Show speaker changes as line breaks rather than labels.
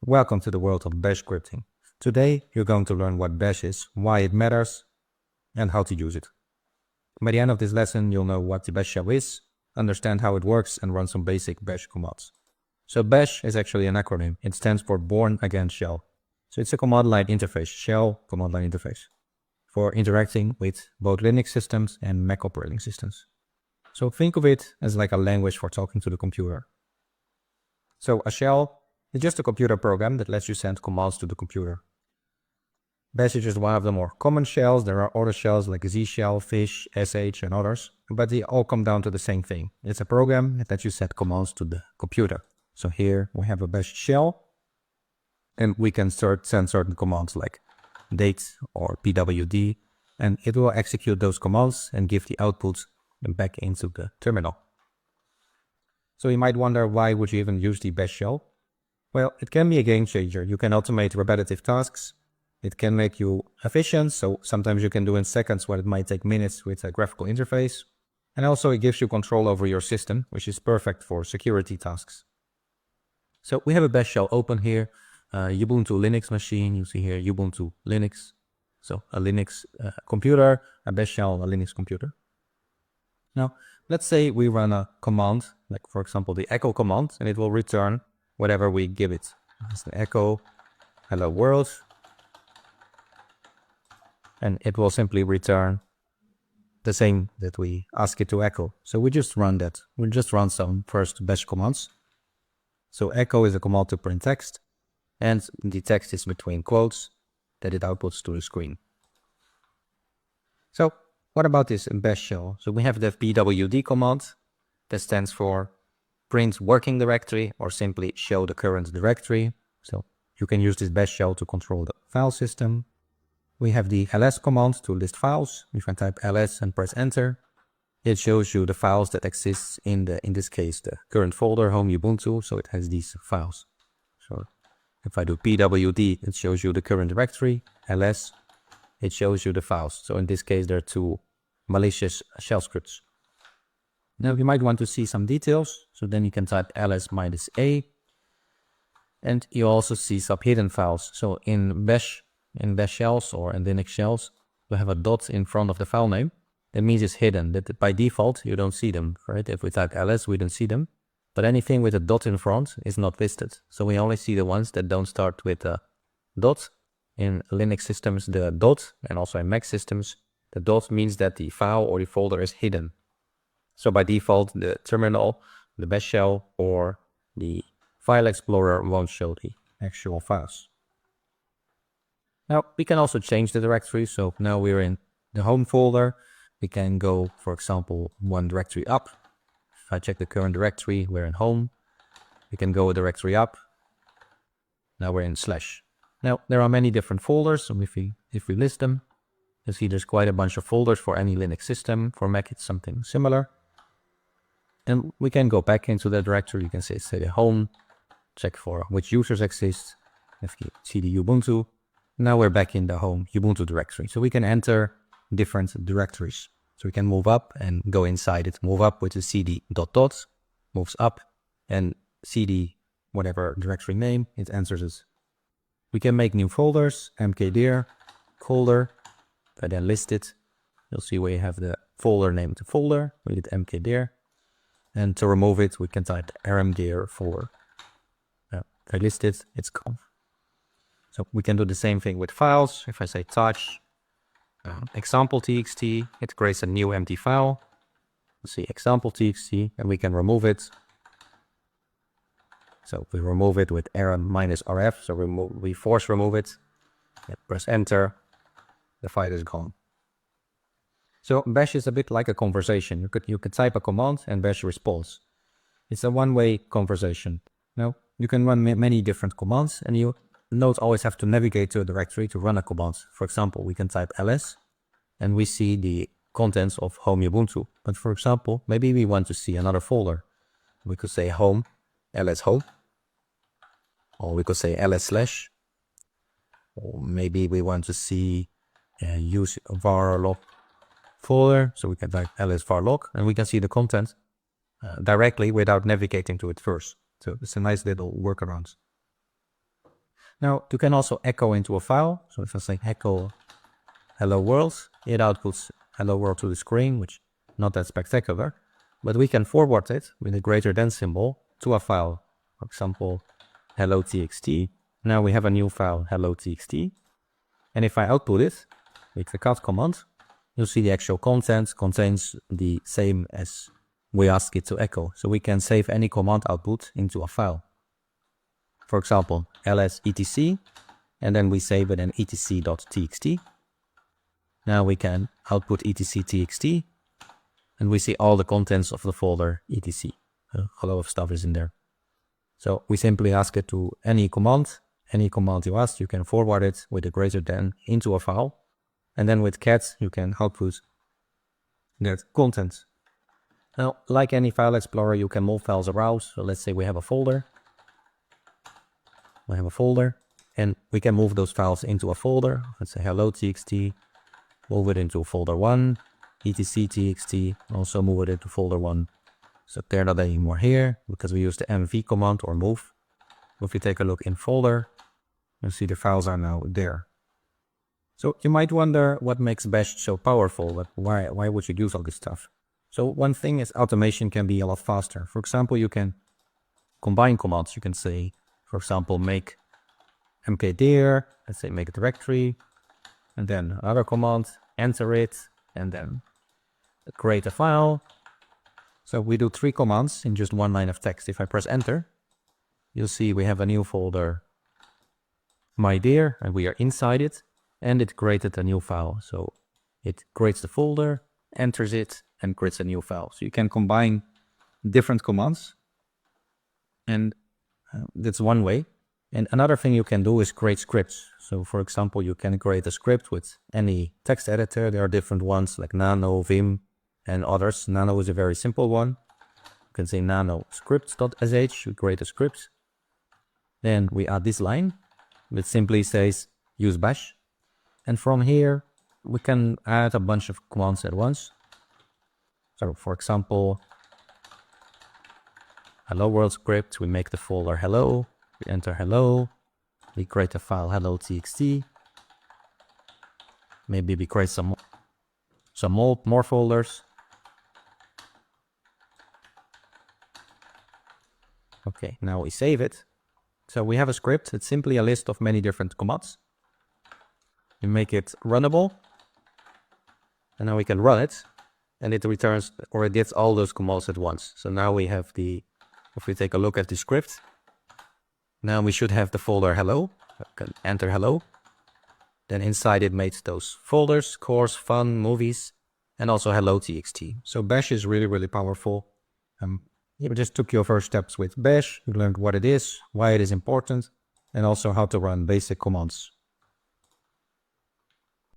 Welcome to the world of bash scripting. Today, you're going to learn what bash is, why it matters, and how to use it. By the end of this lesson, you'll know what the bash shell is, understand how it works, and run some basic bash commands. So bash is actually an acronym. It stands for Born Again Shell. So it's a command line interface, shell command line interface, for interacting with both Linux systems and Mac operating systems. So think of it as like a language for talking to the computer. So a shell is just a computer program that lets you send commands to the computer. Bash is just one of the more common shells. There are other shells like Z shell, fish, sh, and others, but they all come down to the same thing. It's a program that lets you set commands to the computer. So here we have a bash shell, and we can send certain commands like date or pwd, and it will execute those commands and give the output back into the terminal. So you might wonder, why would you even use the bash shell? Well, it can be a game changer. You can automate repetitive tasks. It can make you efficient, so sometimes you can do in seconds what it might take minutes with a graphical interface. And also it gives you control over your system, which is perfect for security tasks. So we have a bash shell open here, Ubuntu Linux machine. You see here Ubuntu Linux. So a Linux computer, a bash shell, a Linux computer. Now, let's say we run a command, like for example the echo command, and it will return whatever we give it. It's the echo hello world, and it will simply return the same that we ask it to echo. So we just run that. We'll just run some first bash commands. So echo is a command to print text, and the text is between quotes that it outputs to the screen. So what about this bash shell? So we have the pwd command that stands for print working directory, or simply show the current directory. So you can use this bash shell to control the file system. We have the ls command to list files. If I type ls and press enter, it shows you the files that exist in this case, the current folder, home Ubuntu. So it has these files. So if I do pwd, it shows you the current directory. ls, it shows you the files. So in this case, there are two malicious shell scripts. Now you might want to see some details, so then you can type ls-a, and you also see some hidden files. So in bash shells or in Linux shells, we have a dot in front of the file name. That means it's hidden, that by default you don't see them, right? If we type ls, we don't see them, but anything with a dot in front is not listed. So we only see the ones that don't start with a dot. In Linux systems, the dot, and also in Mac systems, the dot means that the file or the folder is hidden. So by default, the terminal, the bash shell, or the file explorer won't show the actual files. Now, we can also change the directory. So now we're in the home folder. We can go, for example, one directory up. If I check the current directory, we're in home. We can go a directory up. Now we're in slash. Now, there are many different folders. So if we list them, you'll see there's quite a bunch of folders for any Linux system. For Mac, it's something similar. And we can go back into the directory. You can say home, check for which users exist. If you see the Ubuntu, now we're back in the home Ubuntu directory. So we can enter different directories. So we can move up and go inside it. Move up with the cd ... moves up, and cd whatever directory name, it enters it. We can make new folders, mkdir, folder. If I then list it, you'll see we have the folder named folder. We did mkdir. And to remove it, we can type rmdir folder. If I list it, it's gone. So we can do the same thing with files. If I say touch example.txt, it creates a new empty file. Let's see example.txt, and we can remove it. So we remove it with rm-rf. So we force remove it. Press enter. The file is gone. So bash is a bit like a conversation. You could type a command and bash responds. It's a one-way conversation. Now, you can run many different commands, and you don't always have to navigate to a directory to run a command. For example, we can type ls, and we see the contents of home Ubuntu. But for example, maybe we want to see another folder. We could say home, ls home, or we could say ls/, or maybe we want to see use varlog folder, so we can type ls varlog, and we can see the content directly without navigating to it first. So it's a nice little workaround. Now you can also echo into a file. So if I say echo hello world, it outputs hello world to the screen, which is not that spectacular, but we can forward it with a greater than symbol to a file. For example, hello.txt. Now we have a new file, hello.txt. And if I output it with the cat command, you'll see the actual content contains the same as we ask it to echo. So we can save any command output into a file. For example, ls etc, and then we save it in etc.txt. Now we can output etc.txt, and we see all the contents of the folder etc. A lot of stuff is in there. So we simply ask it to any command you ask, you can forward it with a greater than into a file. And then with cat, you can output that content. Now, like any file explorer, you can move files around. So let's say we have a folder. And we can move those files into a folder. Let's say hello.txt, move it into folder 1, etc.txt, also move it into folder 1. So they're not anymore here because we use the mv command or move. If you take a look in folder, you'll see the files are now there. So you might wonder what makes Bash so powerful, but why would you use all this stuff? So one thing is automation can be a lot faster. For example, you can combine commands. You can say, for example, make mkdir, let's say make a directory, and then another command, enter it, and then create a file. So we do 3 commands in just 1 line of text. If I press enter, you'll see we have a new folder, mydir, and we are inside it, and it created a new file. So it creates the folder, enters it, and creates a new file. So you can combine different commands, and that's one way. And another thing you can do is create scripts. So for example, you can create a script with any text editor. There are different ones like Nano, Vim, and others. Nano is a very simple one. You can say nano scripts.sh, we create a script. Then we add this line, which simply says use bash. And from here, we can add a bunch of commands at once. So for example, hello world script, we make the folder hello, we enter hello, we create a file hello.txt. Maybe we create some more folders. Okay, now we save it. So we have a script. It's simply a list of many different commands. We make it runnable. And now we can run it. And it returns, or it gets all those commands at once. So now we have if we take a look at the script, now we should have the folder hello. I can enter hello. Then inside it makes those folders, course, fun, movies, and also hello.txt. So Bash is really, really powerful. You just took your first steps with Bash. You learned what it is, why it is important, and also how to run basic commands.